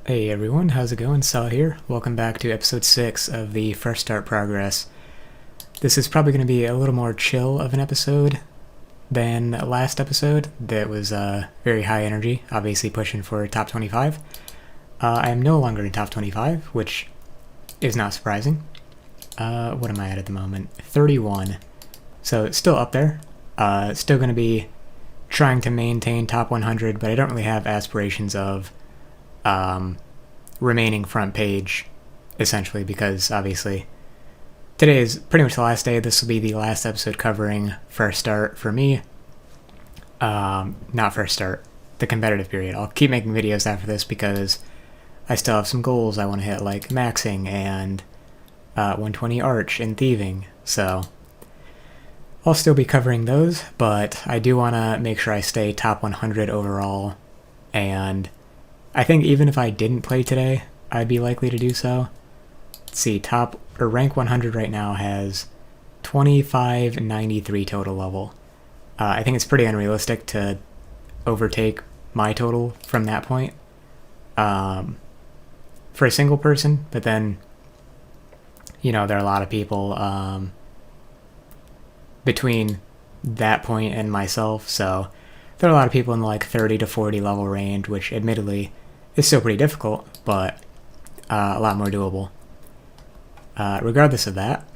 Hey everyone, how's it going? Sal here. Welcome back to episode 6 of the Fresh Start Progress. This is probably going to be a little more chill of an episode than last episode that was very high energy, obviously pushing for top 25. I am no longer in top 25, which is not surprising. What am I at the moment? 31. So it's still up there. Still going to be trying to maintain top 100, but I don't really have aspirations of remaining front page, essentially, because obviously today is pretty much the last day. This will be the last episode covering Fresh Start for me. Not Fresh Start, the competitive period. I'll keep making videos after this because I still have some goals I want to hit, like maxing and 120 arch and thieving, so I'll still be covering those, but I do want to make sure I stay top 100 overall, and I think even if I didn't play today, I'd be likely to do so. Let's see, rank 100 right now has 2593 total level. I think it's pretty unrealistic to overtake my total from that point for a single person, but then, there are a lot of people between that point and myself, so there are a lot of people in the 30 to 40 level range, which admittedly is still pretty difficult, but a lot more doable. Regardless of that,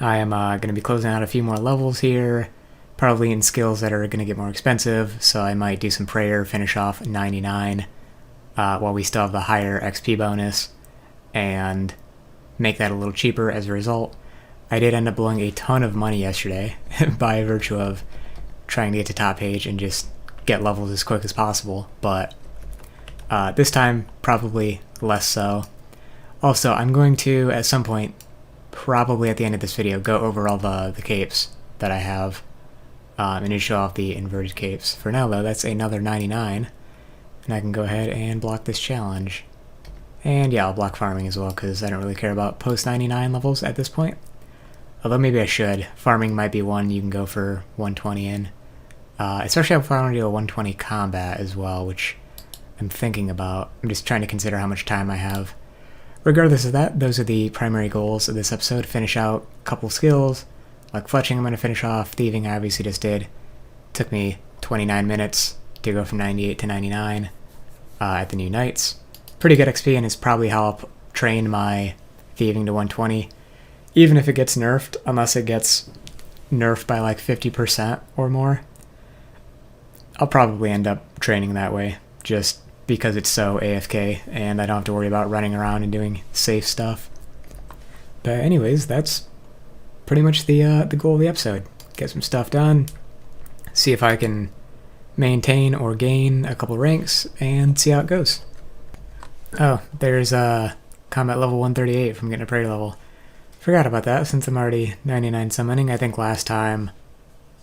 I am going to be closing out a few more levels here, probably in skills that are going to get more expensive, so I might do some prayer, finish off 99 while we still have the higher XP bonus, and make that a little cheaper as a result. I did end up blowing a ton of money yesterday by virtue of trying to get to top page and just get levels as quick as possible, but this time probably less so. Also, I'm going to, at some point, probably at the end of this video, go over all the capes that I have and to show off the inverted capes. For now, though, that's another 99, and I can go ahead and block this challenge. And yeah, I'll block farming as well, because I don't really care about post 99 levels at this point. Although maybe I should. Farming might be one you can go for 120 in. Especially if I want to do a 120 combat as well, which I'm thinking about. I'm just trying to consider how much time I have. Regardless of that, those are the primary goals of this episode. Finish out a couple skills. Like fletching, I'm going to finish off. Thieving, I obviously just did. Took me 29 minutes to go from 98 to 99 at the new Knights. Pretty good XP, and it's probably how I'll train my thieving to 120. Even if it gets nerfed, unless it gets nerfed by 50% or more, I'll probably end up training that way, just because it's so AFK, and I don't have to worry about running around and doing safe stuff. But anyways, that's pretty much the goal of the episode. Get some stuff done, see if I can maintain or gain a couple ranks, and see how it goes. Oh, there's combat level 138 from getting a prayer level. Forgot about that since I'm already 99 summoning. I think last time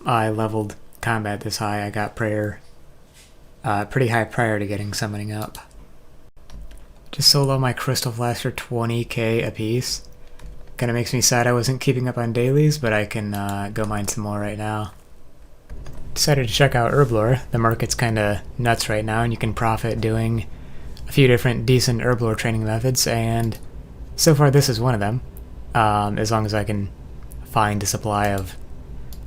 I leveled combat this high, I got prayer pretty high prior to getting summoning up. Just solo my crystal flask for 20k a piece. Kinda makes me sad I wasn't keeping up on dailies, but I can go mine some more right now. Decided to check out Herblore. The market's kinda nuts right now, and you can profit doing a few different decent Herblore training methods, and so far this is one of them. As long as I can find a supply of...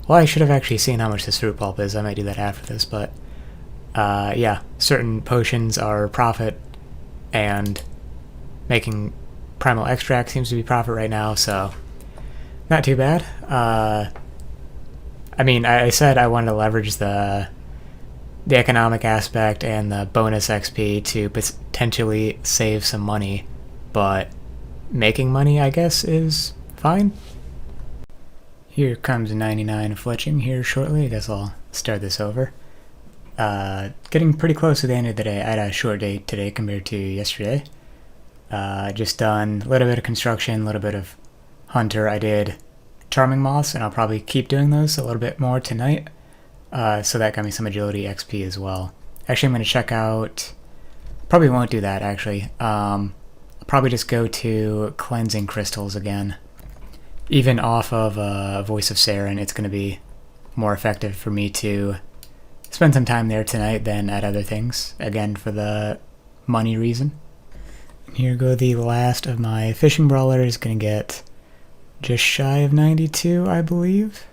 Well, I should have actually seen how much this fruit pulp is. I might do that after this, but yeah, certain potions are profit, and making primal extract seems to be profit right now, so not too bad. I mean, I said I wanted to leverage the economic aspect and the bonus XP to potentially save some money, but making money, I guess, is fine. Here comes 99 fletching here shortly. I guess I'll start this over. Getting pretty close to the end of the day. I had a short day today compared to yesterday. Just done a little bit of construction, a little bit of hunter. I did charming moths, and I'll probably keep doing those a little bit more tonight. So that got me some agility XP as well. Actually, I'm going to check out... Probably won't do that, actually. I'll probably just go to cleansing crystals again. Even off of Voice of Saren, it's going to be more effective for me to spend some time there tonight than at other things. Again, for the money reason. Here go the last of my fishing brawlers. Gonna get just shy of 92, I believe.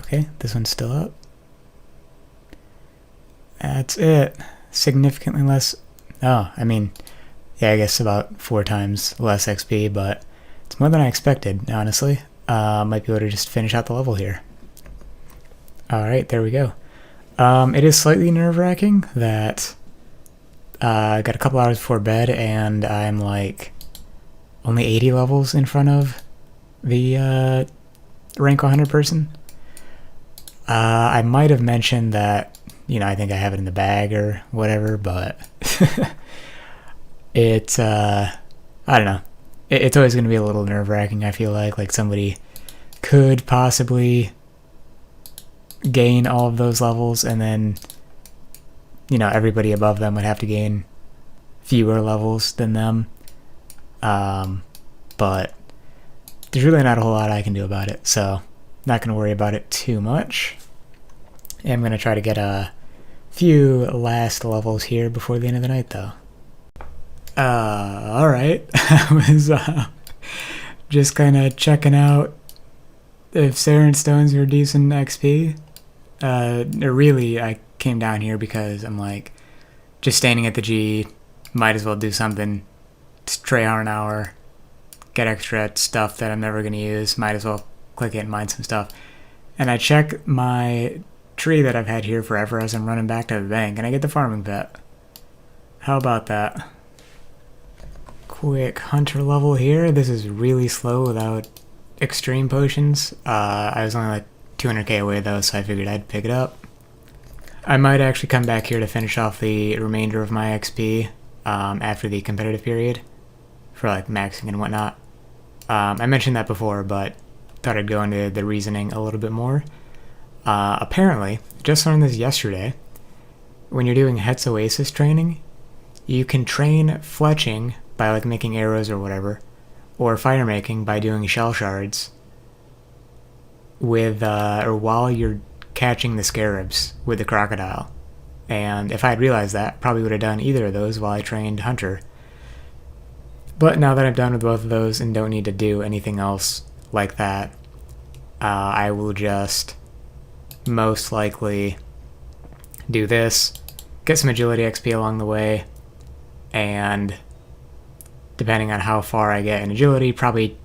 Okay, this one's still up. That's it. Significantly less. Oh, I mean, yeah, I guess about 4 times less XP, but it's more than I expected, honestly. Might be able to just finish out the level here. Alright, there we go. It is slightly nerve-wracking that I got a couple hours before bed and I'm like only 80 levels in front of the rank 100 person. I might have mentioned that, you know, I think I have it in the bag or whatever, but it's, I don't know. It's always going to be a little nerve-wracking, I feel like somebody could possibly gain all of those levels and then, you know, everybody above them would have to gain fewer levels than them. But there's really not a whole lot I can do about it, so not going to worry about it too much. I'm going to try to get a few last levels here before the end of the night, though. Alright. I was just kind of checking out if Sarin Stones were decent XP. Really, I came down here because I'm like, just standing at the G, might as well do something. It's tryhard an hour, get extra stuff that I'm never going to use, might as well click it and mine some stuff. And I check my tree that I've had here forever as I'm running back to the bank, and I get the farming pet. How about that? Quick hunter level here. This is really slow without extreme potions. I was only like 200k away though, so I figured I'd pick it up. I might actually come back here to finish off the remainder of my XP after the competitive period for like maxing and whatnot. I mentioned that before, but thought I'd go into the reasoning a little bit more. Apparently, just learned this yesterday, when you're doing Het's Oasis training, you can train fletching by like making arrows or whatever, or fire making by doing shell shards with or while you're catching the scarabs with the crocodile. And if I had realized that, probably would have done either of those while I trained Hunter. But now that I'm done with both of those and don't need to do anything else like that, I will just most likely do this, get some agility XP along the way, and depending on how far I get in agility, probably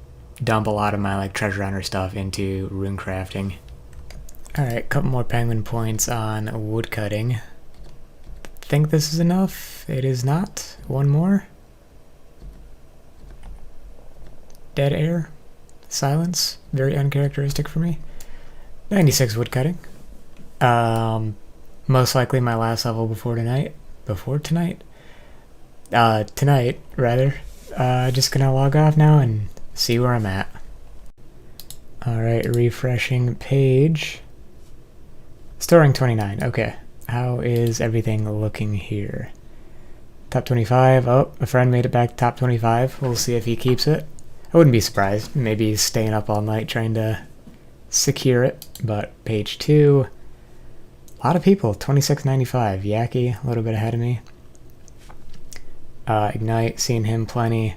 dump a lot of my like treasure hunter stuff into rune crafting. Alright, couple more penguin points on woodcutting. Think this is enough? It is not. One more. Dead air. Silence. Very uncharacteristic for me. 96 woodcutting. Most likely my last level before tonight. Tonight, rather. Just gonna log off now and see where I'm at. Alright, refreshing page. Storing 29, okay. How is everything looking here? Top 25, oh, a friend made it back to top 25. We'll see if he keeps it. I wouldn't be surprised. Maybe he's staying up all night trying to secure it. But page 2, a lot of people, 2695. Yaki, a little bit ahead of me. Ignite, seen him plenty.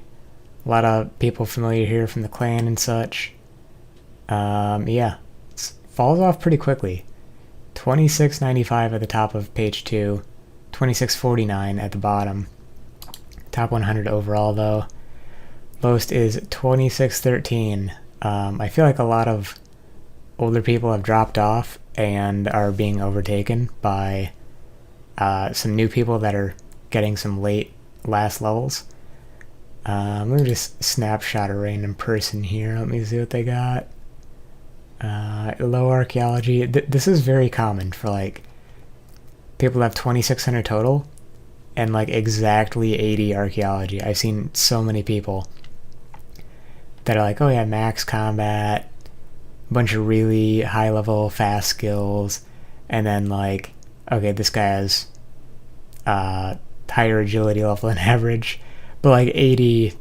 A lot of people familiar here from the clan and such. Yeah, it falls off pretty quickly. 2695 at the top of page 2, 2649 at the bottom. Top 100 overall though. Lowest is 2613. I feel like a lot of older people have dropped off and are being overtaken by some new people that are getting some last levels. Let me just snapshot a random person here. Let me see what they got. Low archaeology. This is very common for like people that have 2600 total and like exactly 80 archaeology. I've seen so many people that are like, oh yeah, max combat, a bunch of really high level fast skills, and then like, okay, this guy has higher agility level than average, but like 80,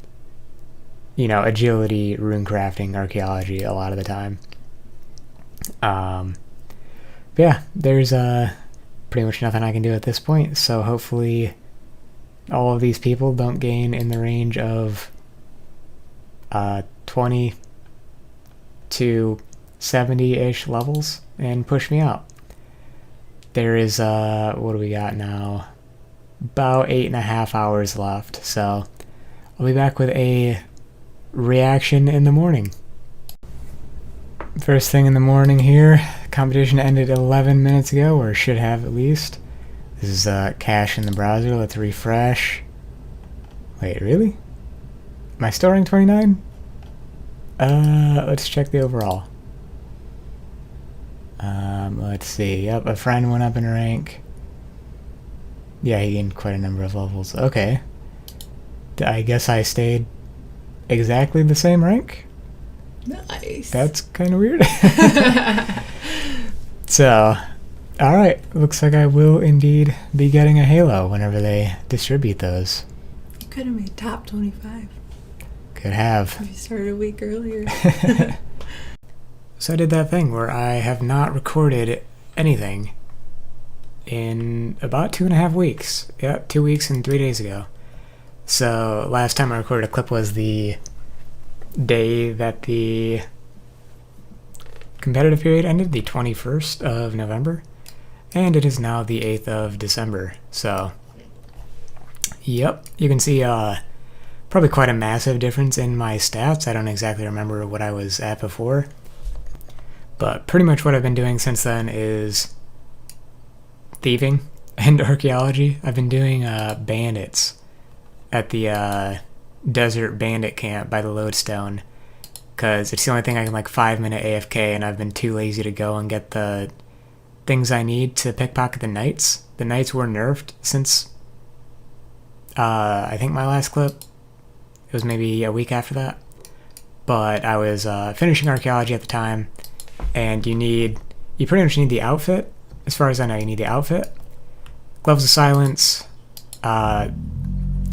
you know, agility, rune crafting, archaeology a lot of the time. But yeah, there's pretty much nothing I can do at this point, so hopefully all of these people don't gain in the range of 20 to 70-ish levels and push me out. There is, what do we got now? About 8.5 hours left, so I'll be back with a reaction in the morning. First thing in the morning here, competition ended 11 minutes ago, or should have at least. This is cache in the browser. Let's refresh. Wait, really? Am I still rank 29? Let's check the overall. Let's see. Yep, a friend went up in rank. Yeah, he gained quite a number of levels. Okay. I guess I stayed exactly the same rank? Nice. That's kind of weird. So, alright. Looks like I will indeed be getting a Halo whenever they distribute those. You could have made top 25 Could have. if you started a week earlier. So I did that thing where I have not recorded anything in about 2.5 weeks. Yep, 2 weeks and 3 days ago. So last time I recorded a clip was the day that the competitive period ended, the 21st of November. And it is now the 8th of December. So, yep, you can see probably quite a massive difference in my stats. I don't exactly remember what I was at before. But pretty much what I've been doing since then is thieving and archaeology. I've been doing bandits at the desert bandit camp by the lodestone, because it's the only thing I can 5-minute AFK, and I've been too lazy to go and get the things I need to pickpocket the knights. The knights were nerfed since I think my last clip. It was maybe a week after that. But I was finishing archaeology at the time, and you pretty much need the outfit. As far as I know, you need the outfit, Gloves of Silence, the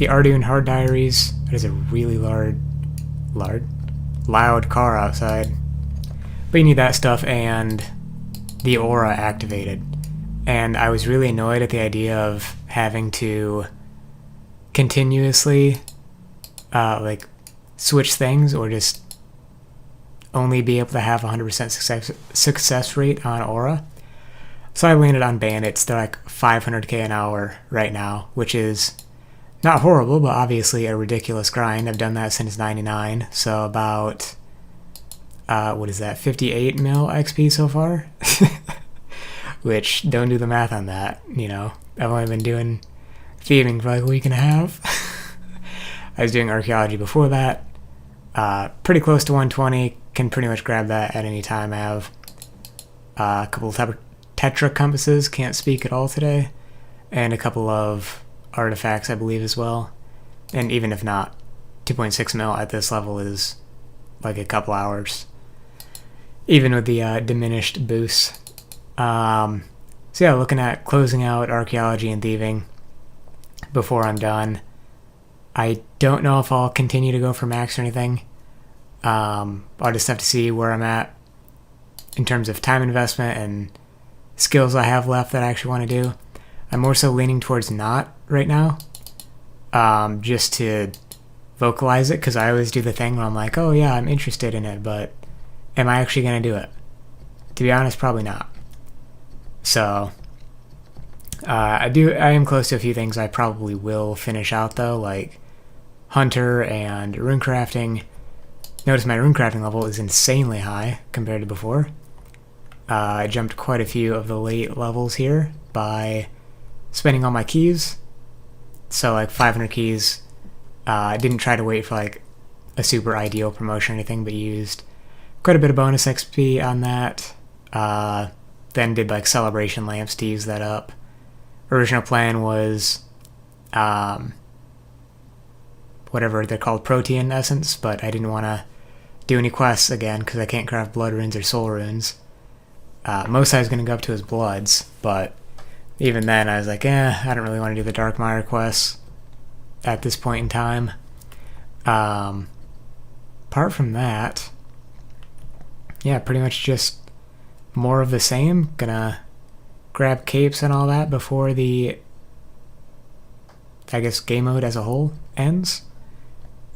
Arduin Hard Diaries. That is a really loud car outside. But you need that stuff and the aura activated. And I was really annoyed at the idea of having to continuously switch things, or just only be able to have 100% success rate on aura. So I landed on bandits. They're 500k an hour right now, which is not horrible, but obviously a ridiculous grind. I've done that since 99, so about, 58 mil XP so far? Which, don't do the math on that, I've only been doing thieving for a week and a half. I was doing archaeology before that. Pretty close to 120, can pretty much grab that at any time. I have a couple of Tetra compasses, can't speak at all today, and a couple of artifacts, I believe, as well. And even if not, 2.6 mil at this level is a couple hours, even with the diminished boosts. So yeah, looking at closing out archaeology and thieving before I'm done. I don't know if I'll continue to go for max or anything. I'll just have to see where I'm at in terms of time investment and skills I have left that I actually want to do. I'm more so leaning towards not right now, just to vocalize it, because I always do the thing where I'm like, oh yeah, I'm interested in it, but am I actually going to do it? To be honest, probably not. So I am close to a few things I probably will finish out though, like Hunter and runecrafting. Notice my runecrafting level is insanely high compared to before. I jumped quite a few of the late levels here by spending all my keys. So 500 keys. I didn't try to wait for a super ideal promotion or anything, but used quite a bit of bonus XP on that. Then did celebration lamps to use that up. Original plan was whatever they're called, protean essence, but I didn't want to do any quests again because I can't craft blood runes or soul runes. Most I was going to go up to his bloods, but even then I was like, I don't really want to do the Darkmire quests at this point in time. Apart from that, yeah, pretty much just more of the same. Gonna grab capes and all that before the I guess, game mode as a whole ends,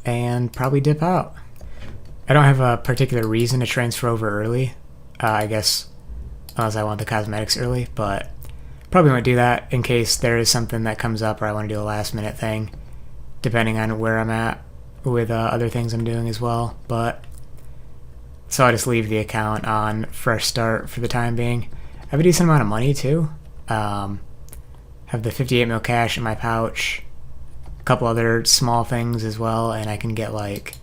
and probably dip out. I don't have a particular reason to transfer over early, I guess, unless I want the cosmetics early, but probably won't do that in case there is something that comes up or I want to do a last minute thing, depending on where I'm at with other things I'm doing as well. But so I just leave the account on fresh start for the time being. I have a decent amount of money too. Have the 58 mil cash in my pouch, a couple other small things as well, and I can get like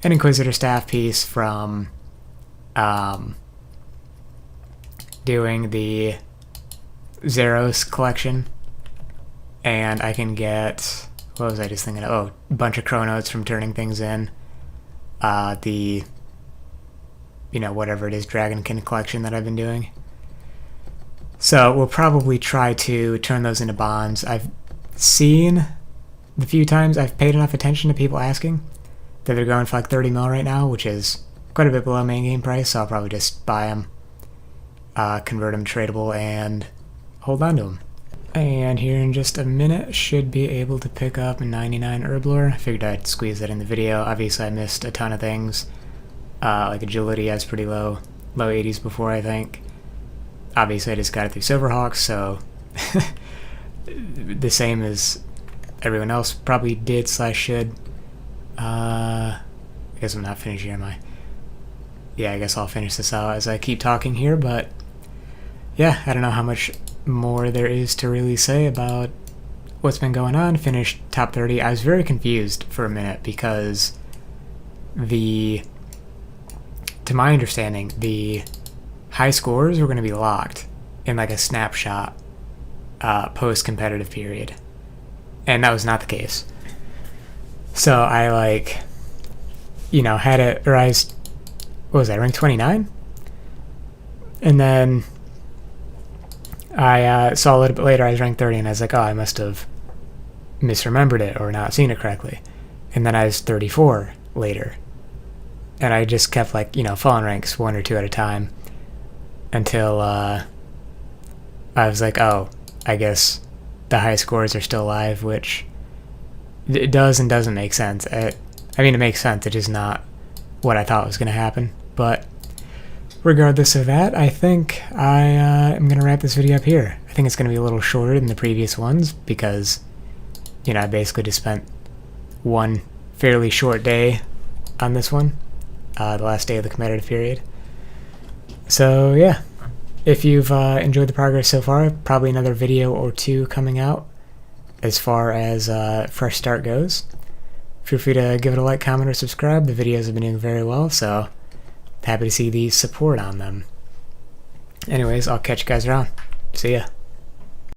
an Inquisitor staff piece from doing the Zeros collection, and I can get, what was I just thinking of? Oh, a bunch of Chronotes from turning things in. The, whatever it is, Dragonkin collection that I've been doing. So we'll probably try to turn those into bonds. I've seen the few times I've paid enough attention to people asking that they're going for like 30 mil right now, which is quite a bit below main game price, so I'll probably just buy them, convert them to tradable, and hold on to them. And here in just a minute, should be able to pick up 99 Herblore. I figured I'd squeeze that in the video. Obviously I missed a ton of things. Like agility has pretty low 80s before, I think. Obviously I just got it through Silverhawks, so the same as everyone else probably did / should. I guess I'm not finished here, am I? Yeah, I guess I'll finish this out as I keep talking here, but yeah, I don't know how much more there is to really say about what's been going on. Finished top 30. I was very confused for a minute because to my understanding, the high scores were going to be locked in like a snapshot post-competitive period, and that was not the case. So I had it, or what was I, ranked 29? And then I saw a little bit later I was ranked 30, and I was like, oh, I must have misremembered it or not seen it correctly. And then I was 34 later. And I just kept falling ranks 1 or 2 at a time until I was like, oh, I guess the high scores are still alive, which it does and doesn't make sense. It makes sense. It's just not what I thought was going to happen. But regardless of that, I think I am going to wrap this video up here. I think it's going to be a little shorter than the previous ones because, I basically just spent one fairly short day on this one, the last day of the competitive period. So yeah, if you've enjoyed the progress so far, probably another video or 2 coming out as far as Fresh Start goes. Feel free to give it a like, comment, or subscribe. The videos have been doing very well, so happy to see the support on them. Anyways, I'll catch you guys around. See ya.